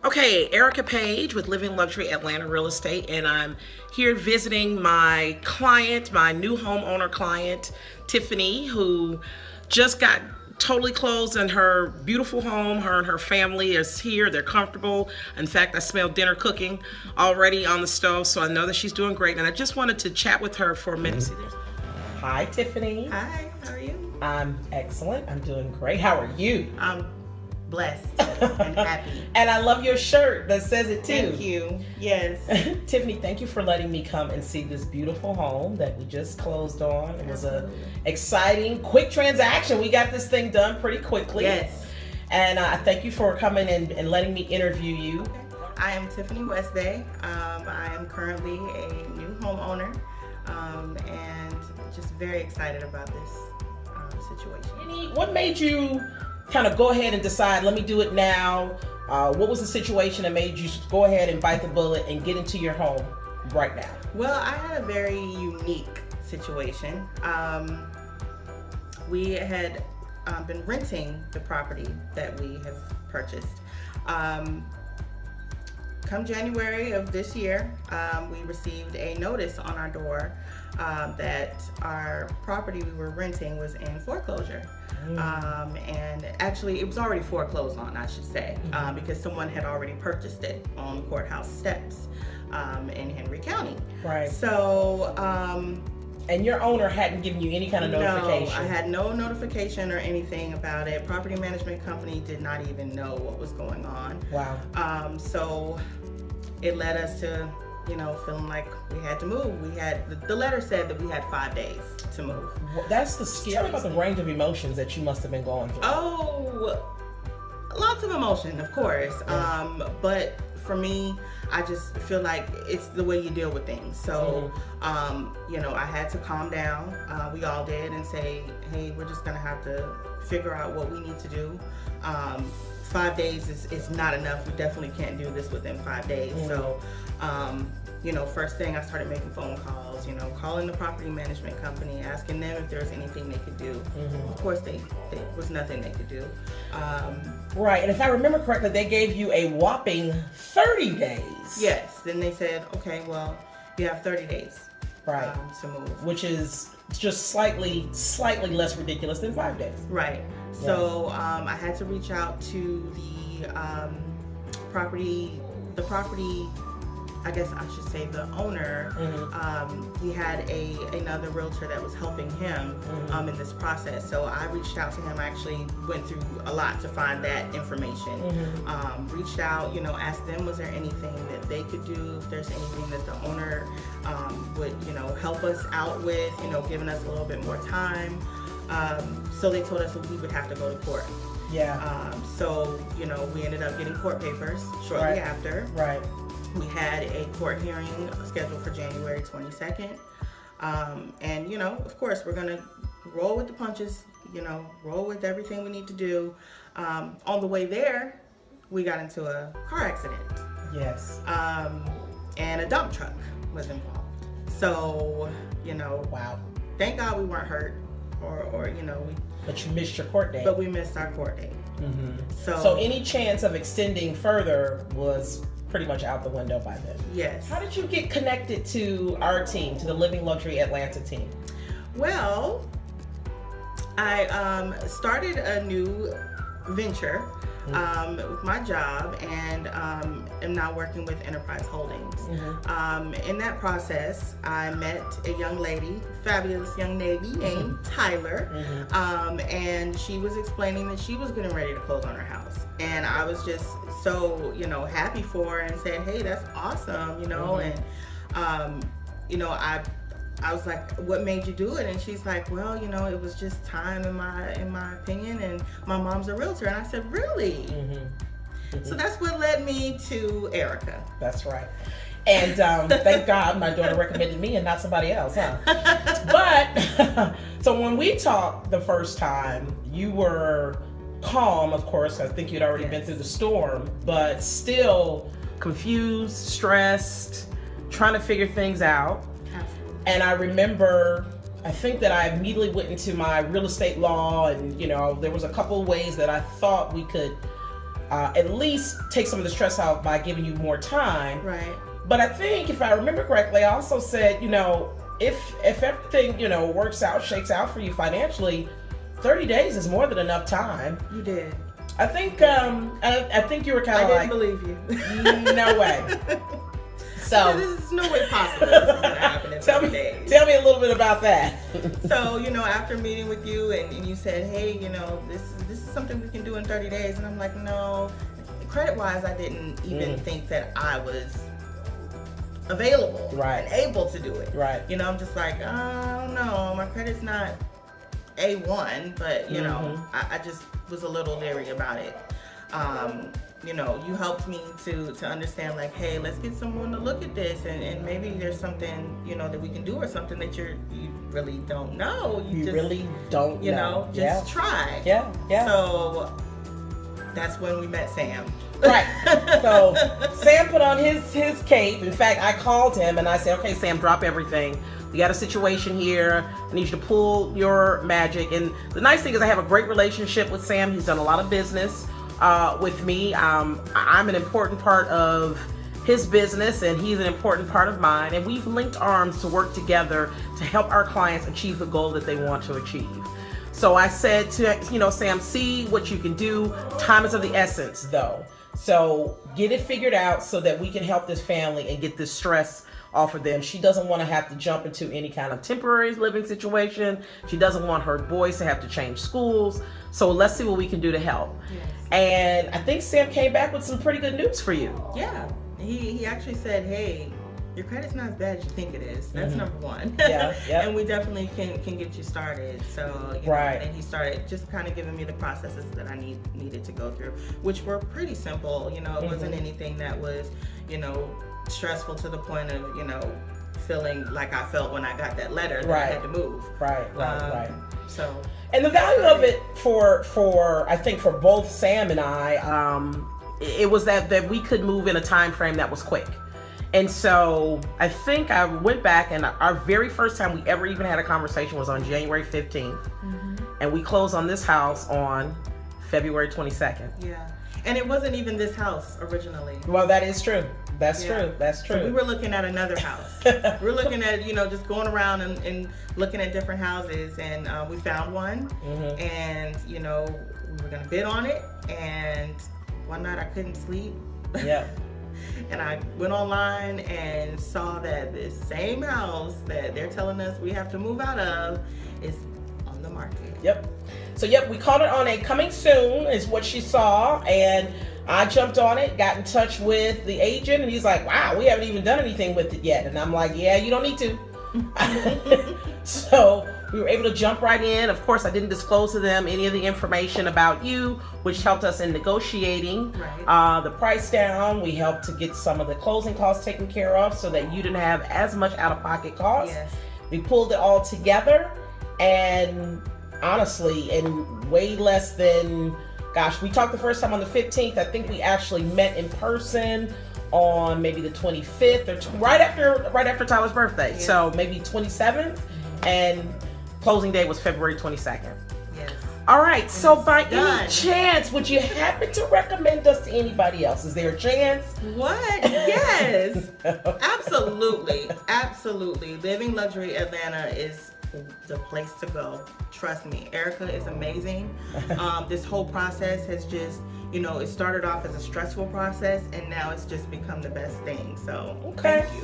Okay, Erica Page with Living Luxury Atlanta Real Estate, and I'm here visiting my client, my new homeowner client, Tiffany, who just got totally closed in her beautiful home. Her and her family is here. They're comfortable. In fact, I smell dinner cooking already on the stove, so I know that she's doing great. And I just wanted to chat with her for a minute. Hi, Tiffany. Hi, how are you? I'm excellent. I'm doing great. How are you? I'm blessed and happy. And I love your shirt that says it too. Thank you. Yes. Tiffany, thank you for letting me come and see this beautiful home that we just closed on. It was a exciting, quick transaction. We got this thing done pretty quickly. Yes. And I thank you for coming and letting me interview you. I am Tiffany Westbay. I am currently a new homeowner and just very excited about this situation. What made you kind of go ahead and decide, let me do it now? What was the situation that made you go ahead and bite the bullet and get into your home right now? Well, I had a very unique situation. We had been renting the property that we have purchased. Come January of this year, we received a notice on our door that our property we were renting was in foreclosure. And actually it was already foreclosed on, I should say, because someone had already purchased it on the courthouse steps in Henry County. Right. So and your owner hadn't given you any kind of notification? No, I had no notification or anything about it. Property management company did not even know what was going on. Wow. So it led us to, feeling like we had to move. We had, the letter said that we had 5 days to move. Well, that's the scary about the range of emotions that you must have been going through. Oh, lots of emotion, of course. Yeah. But for me, I just feel like it's the way you deal with things. So, I had to calm down. We all did, and say, hey, we're just gonna have to figure out what we need to do. 5 days is not enough. We definitely can't do this within 5 days. So, first thing I started making phone calls, calling the property management company, asking them if there was anything they could do. Of course, there was nothing they could do. Right, and if I remember correctly, they gave you a whopping 30 days. Yes, then they said, okay, well, you have 30 days right, to move. Which is just slightly less ridiculous than 5 days. Right. Yeah. So I had to reach out to the property, I guess I should say the owner. He had another realtor that was helping him in this process. So I reached out to him. I actually went through a lot to find that information. Reached out, asked them, was there anything that they could do? If there's anything that the owner would, help us out with, giving us a little bit more time. So they told us that we would have to go to court. Yeah. So, we ended up getting court papers shortly after. Right. We had a court hearing scheduled for January 22nd. And, of course, we're going to roll with the punches, roll with everything we need to do. On the way there, we got into a car accident. Yes. And a dump truck was involved. So, wow. Thank God we weren't hurt or But you missed your court date. But we missed our court date. So any chance of extending further was pretty much out the window by then. Yes. How did you get connected to our team, to the Living Luxury Atlanta team? Well, I started a new venture with my job, and am now working with Enterprise Holdings. In that process, I met a young lady, fabulous young lady named Tyler, and she was explaining that she was getting ready to close on her house. And I was just so, happy for her and said, hey, that's awesome, and, I was like, what made you do it? And she's like, well, it was just time in my opinion, and my mom's a realtor. And I said, really? So that's what led me to Erica. That's right. And thank God my daughter recommended me and not somebody else, huh? But, so when we talked the first time, you were calm, of course. I think you'd already been through the storm, but still confused, stressed, trying to figure things out. And I remember, I think that I immediately went into my real estate law, and there was a couple of ways that I thought we could at least take some of the stress out by giving you more time. Right. But I think, if I remember correctly, I also said, if everything, works out, shakes out for you financially, 30 days is more than enough time. You did. I think I think you were kind of like, I didn't believe you. No way. So there's no way possible this is going to happen in 30 days. Tell me a little bit about that. So, after meeting with you and you said, hey, this is something we can do in 30 days. And I'm like, no, credit-wise, I didn't even think that I was available and able to do it. Right. I'm just like, oh, no, my credit's not A1, but, I just was a little leery about it. You helped me to understand, like, hey, let's get someone to look at this, and maybe there's something, that we can do, or something that you really don't know. You just, really don't know. Just try. Yeah. So that's when we met Sam. Right. So Sam put on his cape. In fact, I called him and I said, okay, Sam, drop everything. We got a situation here. I need you to pull your magic. And the nice thing is I have a great relationship with Sam. He's done a lot of business with me. I'm an important part of his business, and he's an important part of mine. And we've linked arms to work together to help our clients achieve the goal that they want to achieve. So I said to, Sam, see what you can do. Time is of the essence, though. So get it figured out so that we can help this family and get this stress off of them. She doesn't want to have to jump into any kind of temporary living situation. She doesn't want her boys to have to change schools. So let's see what we can do to help. Yes. And I think Sam came back with some pretty good news for you. Yeah. He actually said, hey, your credit's not as bad as you think it is. That's number one. Yeah. And we definitely can get you started. So, and he started just kind of giving me the processes that I needed to go through, which were pretty simple. It wasn't anything that was, stressful to the point of, feeling like I felt when I got that letter that I had to move. Right. So. And the value of it for I think for both Sam and I, it was that we could move in a time frame that was quick. And so I think I went back, and our very first time we ever even had a conversation was on January 15th. And we closed on this house on February 22nd. Yeah. And it wasn't even this house originally. Well, that is true. That's true. So we were looking at another house. We were looking at, just going around and looking at different houses, and we found one. And, we were going to bid on it. And one night I couldn't sleep. Yeah. And I went online and saw that this same house that they're telling us we have to move out of is on the market. Yep. So, we called it on a coming soon is what she saw. And I jumped on it, got in touch with the agent, and he's like, wow, we haven't even done anything with it yet. And I'm like, yeah, you don't need to. So we were able to jump right in. Of course, I didn't disclose to them any of the information about you, which helped us in negotiating the price down. We helped to get some of the closing costs taken care of so that you didn't have as much out-of-pocket costs. Yes. We pulled it all together, and honestly, in way less than, we talked the first time on the 15th. I think we actually met in person on maybe the 25th or right after Tyler's birthday. Yes. So maybe 27th, and closing day was February 22nd. Yes. All right. And so by any chance, would you happen to recommend us to anybody else? Is there a chance? What? Yes. Absolutely. Living Luxury Atlanta is the place to go. Trust me, Erica is amazing. This whole process has just, it started off as a stressful process, and now it's just become the best thing. So thank you.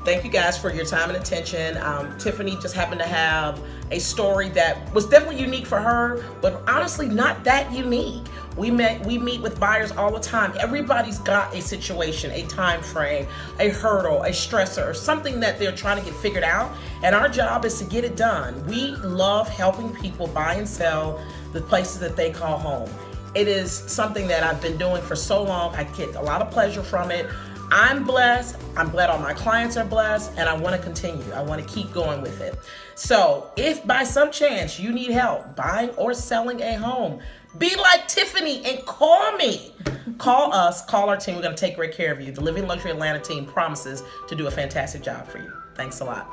Thank you guys for your time and attention. Tiffany just happened to have a story that was definitely unique for her, but honestly not that unique. We meet with buyers all the time. Everybody's got a situation, a time frame, a hurdle, a stressor, or something that they're trying to get figured out. And our job is to get it done. We love helping people buy and sell the places that they call home. It is something that I've been doing for so long. I get a lot of pleasure from it. I'm blessed. I'm glad all my clients are blessed, and I want to continue. I want to keep going with it. So if by some chance you need help buying or selling a home, be like Tiffany and call me. Call us, call our team. We're going to take great care of you. The Living Luxury Atlanta team promises to do a fantastic job for you. Thanks a lot.